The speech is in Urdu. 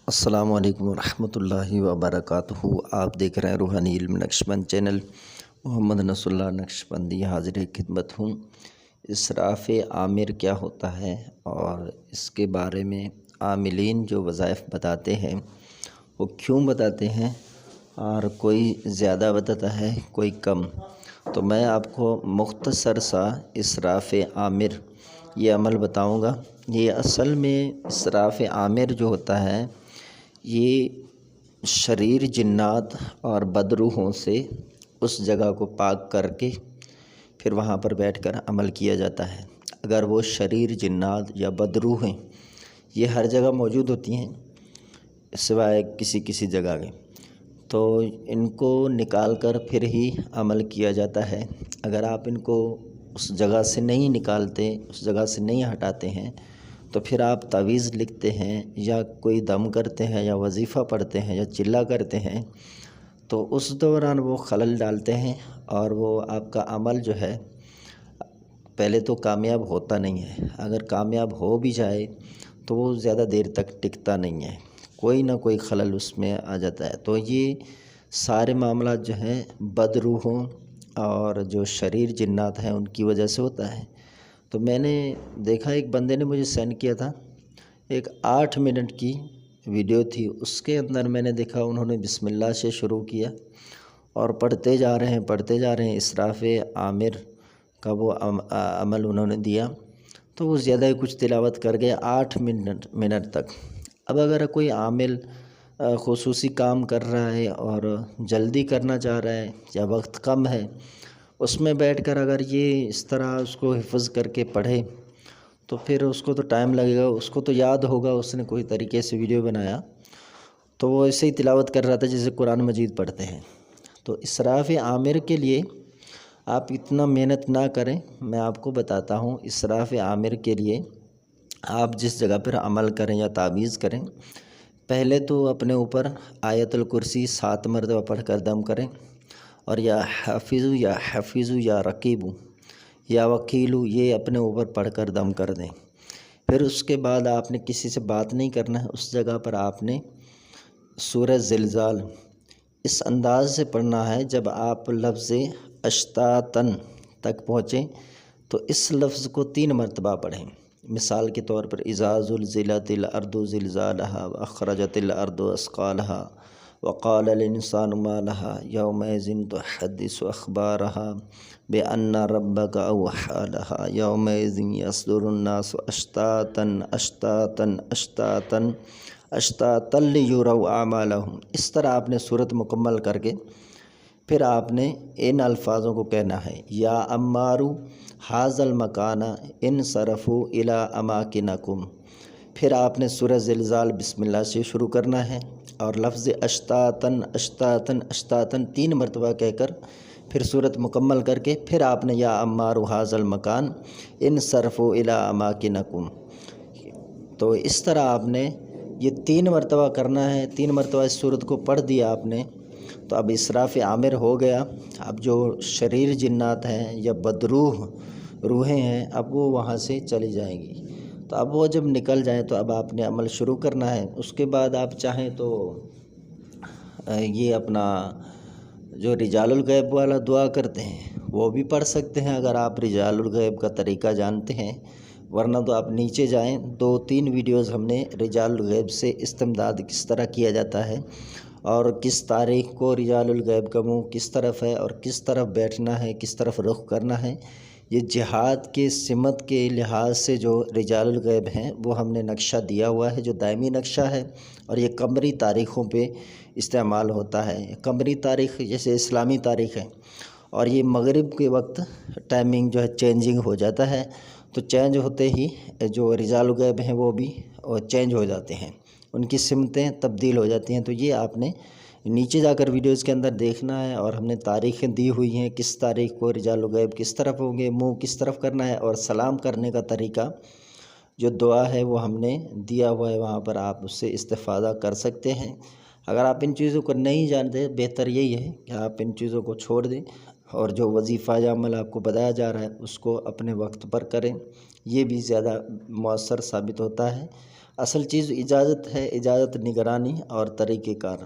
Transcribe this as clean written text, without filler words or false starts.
السلام علیکم ورحمۃ اللہ وبرکاتہ۔ آپ دیکھ رہے ہیں روحانی علم نقشبند چینل۔ محمد نصر اللہ نقشبندی حاضر خدمت ہوں۔ اسراف عامر کیا ہوتا ہے اور اس کے بارے میں عاملین جو وظائف بتاتے ہیں وہ کیوں بتاتے ہیں، اور کوئی زیادہ بتاتا ہے کوئی کم، تو میں آپ کو مختصر سا اسراف عامر یہ عمل بتاؤں گا۔ یہ اصل میں اسراف عامر جو ہوتا ہے یہ شریر جنات اور بدروحوں سے اس جگہ کو پاک کر کے پھر وہاں پر بیٹھ کر عمل کیا جاتا ہے۔ اگر وہ شریر جنات یا بدروحیں یہ ہر جگہ موجود ہوتی ہیں سوائے کسی جگہ کے، تو ان کو نکال کر پھر ہی عمل کیا جاتا ہے۔ اگر آپ ان کو اس جگہ سے نہیں نکالتے، اس جگہ سے نہیں ہٹاتے ہیں، تو پھر آپ تعویذ لکھتے ہیں یا کوئی دم کرتے ہیں یا وظیفہ پڑھتے ہیں یا چلہ کرتے ہیں، تو اس دوران وہ خلل ڈالتے ہیں اور وہ آپ کا عمل جو ہے پہلے تو کامیاب ہوتا نہیں ہے۔ اگر کامیاب ہو بھی جائے تو وہ زیادہ دیر تک ٹکتا نہیں ہے، کوئی نہ کوئی خلل اس میں آ جاتا ہے۔ تو یہ سارے معاملات جو ہیں بدروحوں اور جو شریر جنات ہیں ان کی وجہ سے ہوتا ہے۔ تو میں نے دیکھا، ایک بندے نے مجھے سینڈ کیا تھا، ایک 8 منٹ کی ویڈیو تھی، اس کے اندر میں نے دیکھا انہوں نے بسم اللہ سے شروع کیا اور پڑھتے جا رہے ہیں اسراف عامر کا وہ عمل انہوں نے دیا، تو وہ زیادہ ہی کچھ تلاوت کر گئے 8 منٹ تک۔ اب اگر کوئی عامل خصوصی کام کر رہا ہے اور جلدی کرنا چاہ رہا ہے یا وقت کم ہے، اس میں بیٹھ کر اگر یہ اس طرح اس کو حفظ کر کے پڑھے تو پھر اس کو تو ٹائم لگے گا، اس کو تو یاد ہوگا، اس نے کوئی طریقے سے ویڈیو بنایا تو وہ ایسے ہی تلاوت کر رہا تھا جیسے قرآن مجید پڑھتے ہیں۔ تو اسراف عامر کے لیے آپ اتنا محنت نہ کریں، میں آپ کو بتاتا ہوں۔ اسراف عامر کے لیے آپ جس جگہ پر عمل کریں یا تعویذ کریں، پہلے تو اپنے اوپر آیت الکرسی 7 مرتبہ پڑھ کر دم کریں، اور یا حافظ یا رقیب یا وکیل یہ اپنے اوپر پڑھ کر دم کر دیں۔ پھر اس کے بعد آپ نے کسی سے بات نہیں کرنا ہے، اس جگہ پر آپ نے سورہ زلزال اس انداز سے پڑھنا ہے۔ جب آپ لفظ اشتاتن تک پہنچیں تو اس لفظ کو 3 مرتبہ پڑھیں۔ مثال کے طور پر اذا زلزلت الارض زلزالها واخرجت الارض اثقالها وقال الانسان ما لها يومئذ تحدث اخبارها بان ربك اوحى لها يومئذ يصدر الناس اشتاتا اشتاتا اشتاتا اشتاتا ليروا اعمالهم۔ اس طرح آپ نے صورت مکمل کر کے پھر آپ نے ان الفاظوں کو کہنا ہے، یا امارو حاذ المکان انصرفوا الی اماکنکم۔ پھر آپ نے سورہ زلزال بسم اللہ سے شروع کرنا ہے اور لفظ اشتاتن اشتاتن اشتاتن 3 مرتبہ کہہ کر پھر صورت مکمل کر کے پھر آپ نے یا امارو حاذ المکان انصرفوا الی اماکنکم۔ تو اس طرح آپ نے یہ 3 مرتبہ کرنا ہے۔ 3 مرتبہ اس صورت کو پڑھ دیا آپ نے تو اب اسراف عامر ہو گیا۔ اب جو شریر جنات ہیں یا بدروح روحیں ہیں اب وہ وہاں سے چلی جائیں گی، تو اب وہ جب نکل جائیں تو اب آپ نے عمل شروع کرنا ہے۔ اس کے بعد آپ چاہیں تو یہ اپنا جو رجال الغیب والا دعا کرتے ہیں وہ بھی پڑھ سکتے ہیں اگر آپ رجال الغیب کا طریقہ جانتے ہیں، ورنہ تو آپ نیچے جائیں، 2-3 ویڈیوز ہم نے رجال الغیب سے استمداد کس طرح کیا جاتا ہے اور کس تاریخ کو رجال الغیب کا منہ کس طرف ہے اور کس طرف بیٹھنا ہے، کس طرف رخ کرنا ہے، یہ جہاد کے سمت کے لحاظ سے جو رجال الغیب ہیں وہ ہم نے نقشہ دیا ہوا ہے جو دائمی نقشہ ہے، اور یہ قمری تاریخوں پہ استعمال ہوتا ہے۔ قمری تاریخ جیسے اسلامی تاریخ ہے، اور یہ مغرب کے وقت ٹائمنگ جو ہے چینجنگ ہو جاتا ہے، تو چینج ہوتے ہی جو رجال الغیب ہیں وہ بھی چینج ہو جاتے ہیں، ان کی سمتیں تبدیل ہو جاتی ہیں۔ تو یہ آپ نے نیچے جا کر ویڈیوز کے اندر دیکھنا ہے، اور ہم نے تاریخیں دی ہوئی ہیں، کس تاریخ کو رجال الغیب کس طرف ہوں گے، منہ کس طرف کرنا ہے، اور سلام کرنے کا طریقہ جو دعا ہے وہ ہم نے دیا ہوا ہے، وہاں پر آپ اس سے استفادہ کر سکتے ہیں۔ اگر آپ ان چیزوں کو نہیں جانتے، بہتر یہی ہے کہ آپ ان چیزوں کو چھوڑ دیں اور جو وظیفہ یا عمل آپ کو بتایا جا رہا ہے اس کو اپنے وقت پر کریں، یہ بھی زیادہ مؤثر ثابت ہوتا ہے۔ اصل چیز اجازت ہے، اجازت نگرانی اور طریقہ کار۔